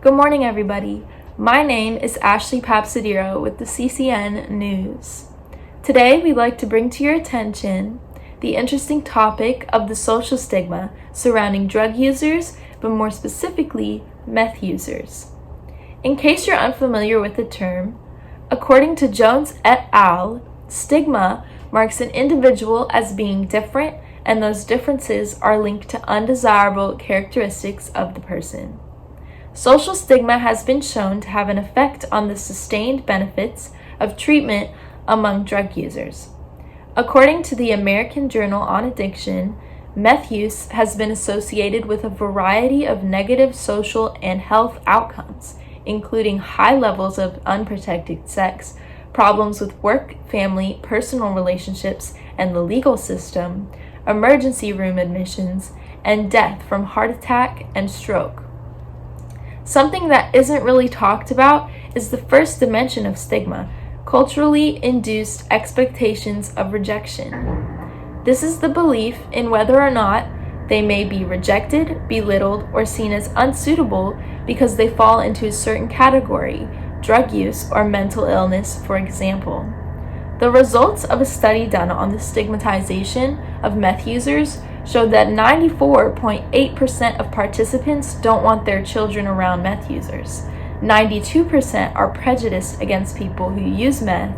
Good morning, everybody. My name is Ashley Papsadiro with the CCN News. Today, we'd like to bring to your attention the interesting topic of the social stigma surrounding drug users, but more specifically, meth users. In case you're unfamiliar with the term, according to Jones et al., stigma marks an individual as being different, and those differences are linked to undesirable characteristics of the person. Social stigma has been shown to have an effect on the sustained benefits of treatment among drug users. According to the American Journal on Addiction, meth use has been associated with a variety of negative social and health outcomes, including high levels of unprotected sex, problems with work, family, personal relationships, and the legal system, emergency room admissions, and death from heart attack and stroke. Something that isn't really talked about is the first dimension of stigma, culturally induced expectations of rejection. This is the belief in whether or not they may be rejected, belittled, or seen as unsuitable because they fall into a certain category, drug use or mental illness, for example. The results of a study done on the stigmatization of meth users showed that 94.8% of participants don't want their children around meth users, 92% are prejudiced against people who use meth,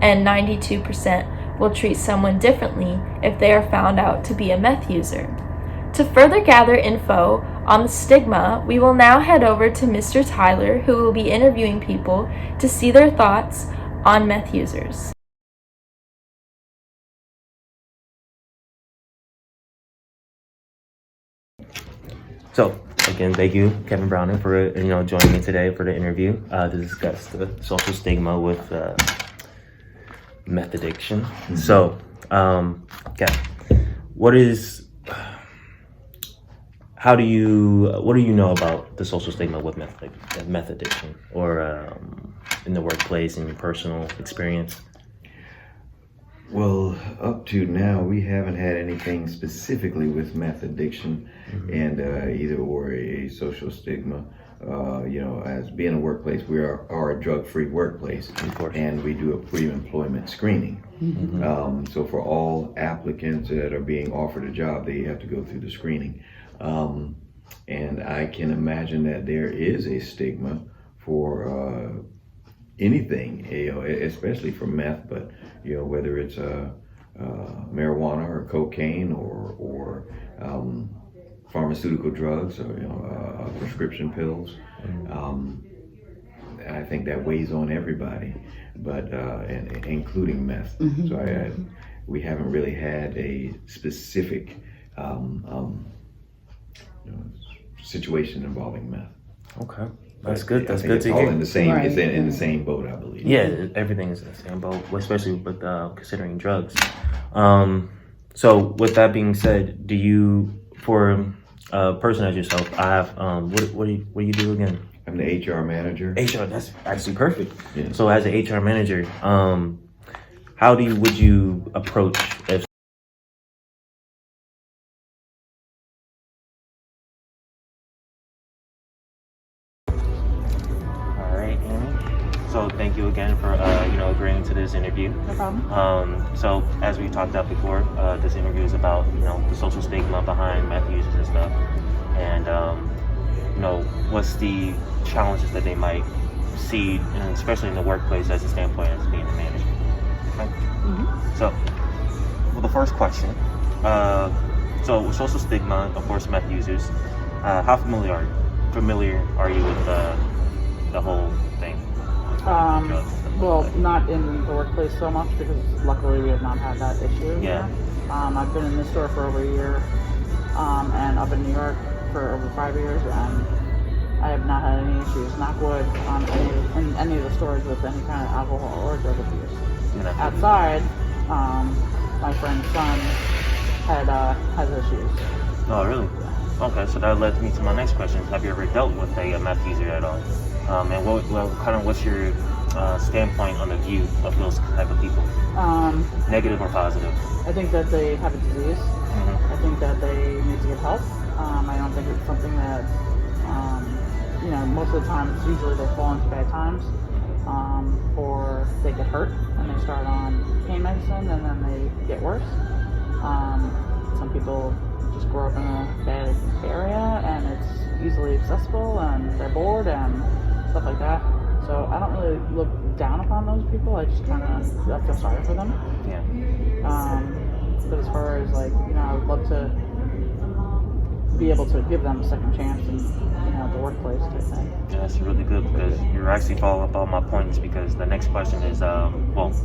and 92% will treat someone differently if they are found out to be a meth user. To further gather info on the stigma, we will now head over to Mr. Tyler, who will be interviewing people to see their thoughts on meth users. So, again, thank you, Kevin Browning, for joining me today for the interview to discuss the social stigma with meth addiction. Mm-hmm. So, Kevin, what do you know about the social stigma with meth addiction, or in the workplace, in your personal experience? Well, up to now, we haven't had anything specifically with meth addiction, mm-hmm. and either or a social stigma. As being a workplace, we are a drug-free workplace, and we do a pre-employment screening. Mm-hmm. So for all applicants that are being offered a job, they have to go through the screening. And I can imagine that there is a stigma for anything, especially for meth, but whether it's marijuana or cocaine or pharmaceutical drugs or prescription pills. I think that weighs on everybody, but including meth. Mm-hmm. So we haven't really had a specific situation involving meth. Okay. That's good. That's good to hear. All in the same, right. It's in the same boat, I believe. Yeah, everything is in the same boat, especially with considering drugs. So with that being said, do you, for a person as yourself, I have what do you do again? I'm the HR manager. HR, that's actually perfect. Yeah. So as an HR manager, how would you approach if So thank you again for agreeing to this interview. No problem. So as we talked about before, this interview is about the social stigma behind meth users and stuff, and what's the challenges that they might see, and especially in the workplace as a standpoint as being a manager. Okay? Mm-hmm. So, well, the first question. So with social stigma, of course, meth users. How familiar are you with the whole thing? Well, not in the workplace so much because luckily we have not had that issue. Yeah. I've been in this store for over a year, and up in New York for over 5 years, and I have not had any issues, knock wood, in any of the stores with any kind of alcohol or drug abuse. Outside, my friend's son has issues. Oh, really? Okay, so that led me to my next question. Have you ever dealt with a meth user at all? And what's your standpoint on the view of those type of people? Negative or positive? I think that they have a disease. Mm-hmm. I think that they need to get help. I don't think it's something that most of the time it's usually they fall into bad times, or they get hurt and they start on pain medicine and then they get worse. Some people just grow up in a bad area and it's easily accessible and they're bored and stuff like that. So I don't really look down upon those people. I just kind of feel sorry for them. Yeah. But as far as like, I would love to be able to give them a second chance in, the workplace type thing. Yeah, that's really good because you're actually following up all my points, because the next question is,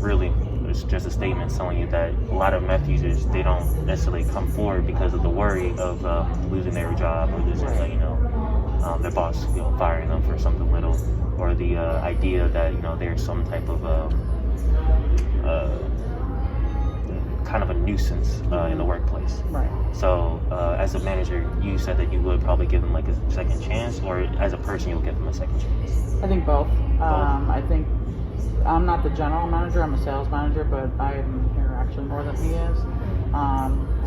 really, it's just a statement telling you that a lot of meth users, they don't necessarily come forward because of the worry of losing their job or losing, their boss, firing them for something little, or the idea that, there's some type of kind of a nuisance in the workplace. Right. So as a manager, you said that you would probably give them like a second chance, or as a person, you'll give them a second chance? I think both. I think I'm not the general manager, I'm a sales manager, but I'm here actually more than he is.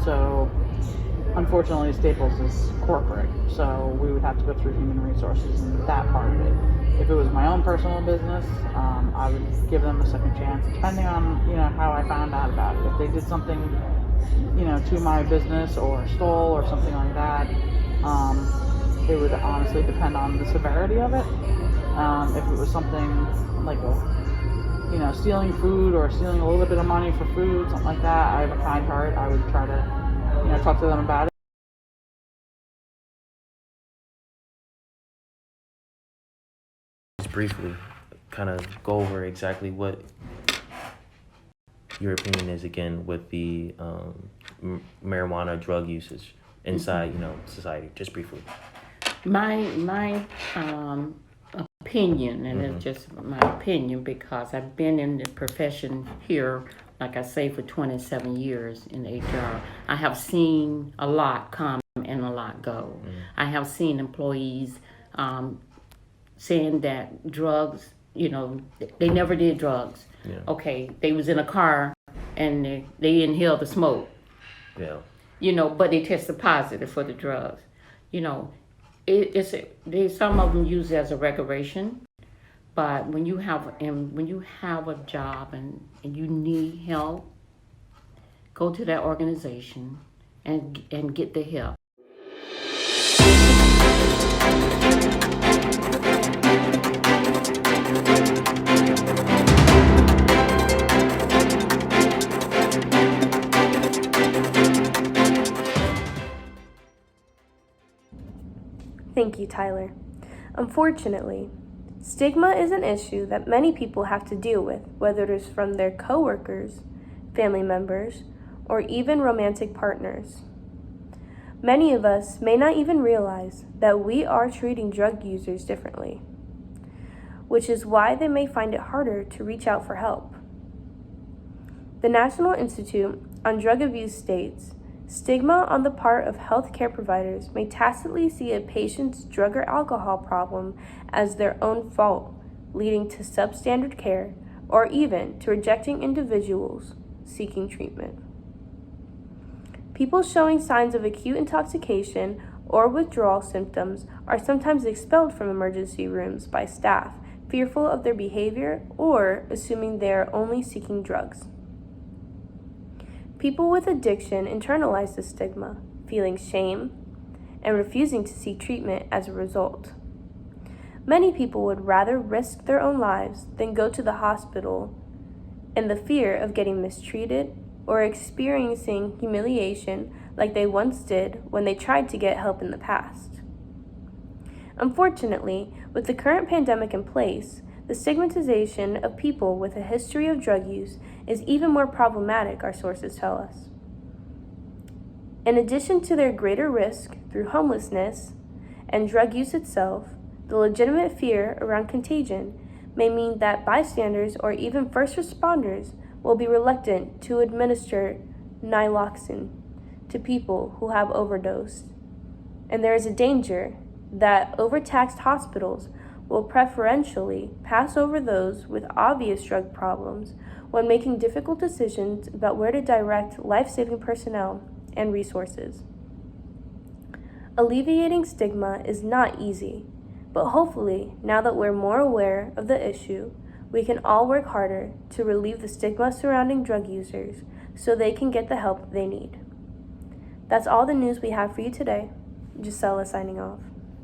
So unfortunately Staples is corporate, so we would have to go through human resources and that part of it. If it was my own personal business, I would give them a second chance, depending on how I found out about it. If they did something to my business or stole or something like that, it would honestly depend on the severity of it. If it was something like stealing food or stealing a little bit of money for food, something like that, I have a kind heart. I would try to talk to them about it. Briefly kind of go over exactly what your opinion is again with the marijuana drug usage inside society, just briefly. My opinion, and it's just my opinion because I've been in the profession here, like I say, for 27 years in HR. I have seen a lot come and a lot go. I have seen employees saying that drugs, they never did drugs. Yeah. Okay, they was in a car and they inhaled the smoke. Yeah. But they tested positive for the drugs. There's some of them use it as a recreation, but when you have a job and you need help, go to that organization and get the help. Thank you, Tyler. Unfortunately, stigma is an issue that many people have to deal with, whether it is from their coworkers, family members, or even romantic partners. Many of us may not even realize that we are treating drug users differently, which is why they may find it harder to reach out for help. The National Institute on Drug Abuse states, stigma on the part of healthcare providers may tacitly see a patient's drug or alcohol problem as their own fault, leading to substandard care or even to rejecting individuals seeking treatment. People showing signs of acute intoxication or withdrawal symptoms are sometimes expelled from emergency rooms by staff, fearful of their behavior or assuming they are only seeking drugs. People with addiction internalize the stigma, feeling shame and refusing to seek treatment as a result. Many people would rather risk their own lives than go to the hospital in the fear of getting mistreated or experiencing humiliation like they once did when they tried to get help in the past. Unfortunately, with the current pandemic in place, the stigmatization of people with a history of drug use is even more problematic, our sources tell us. In addition to their greater risk through homelessness and drug use itself, the legitimate fear around contagion may mean that bystanders or even first responders will be reluctant to administer naloxone to people who have overdosed. And there is a danger that overtaxed hospitals will preferentially pass over those with obvious drug problems when making difficult decisions about where to direct life-saving personnel and resources. Alleviating stigma is not easy, But hopefully, now that we're more aware of the issue, we can all work harder to relieve the stigma surrounding drug users so they can get the help they need. That's all the news we have for you today. Gisela signing off.